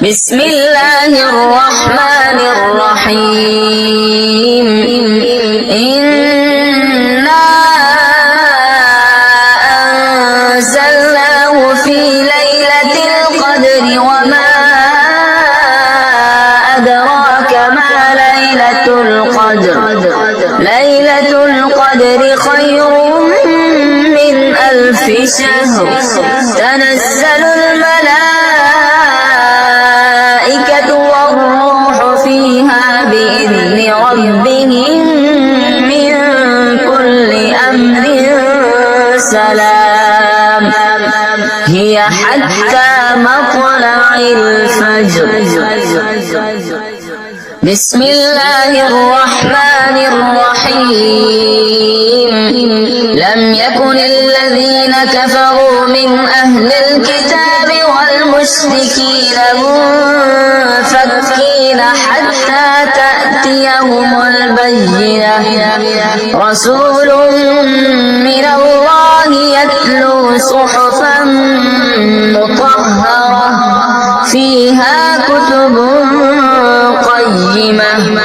بسم الله الرحمن الرحيم إنا أنزلناه في ليلة القدر وما أدراك ما ليلة القدر ليلة القدر خير من 1000 شهر تنزل الملائكة والروح فيها بإذن ربهم من كل أمر سلام هي حتى مطلع الفجر بسم الله الرحمن الرحيم لم يكن الذين كفروا من أهل الكتاب والمشركين منفكين حتى تأتيهم البينة رسول من الله يتلو صحفا مطهرة فيها كتب قيمة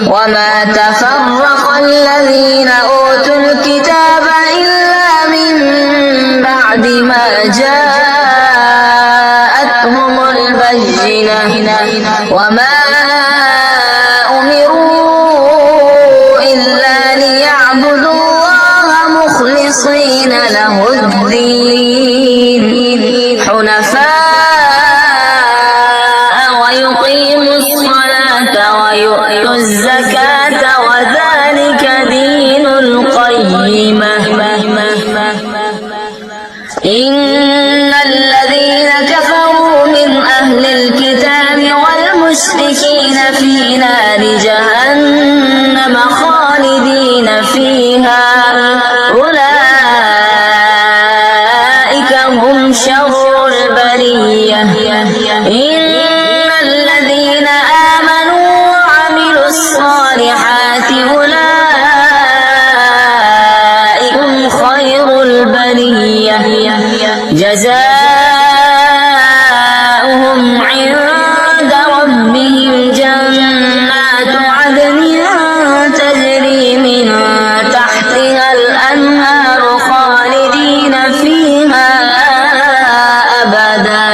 وما تفرق الذين أوتوا الكتاب إلا من بعد ما جاءتهم البينة وما أمروا إلا ليعبدوا الله مخلصين له الدين حنفاء ويقيموا الصلاة ويؤتوا الزكاة وذلك دين القيمة إن الذين كفروا من أهل الكتاب والمشركين في نار جهنم خالدين فيها أولئك هم شر البرية إن الذين آمنوا وعملوا الصالحات أولئك هم خير البرية جزاؤهم عند ربهم جنات عدن تجري من تحتها الأنهار خالدين فيها أبدا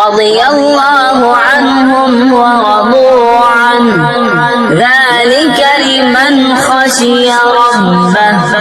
رضي الله عنهم ورضوا عنه ذلك لمن خشي ربه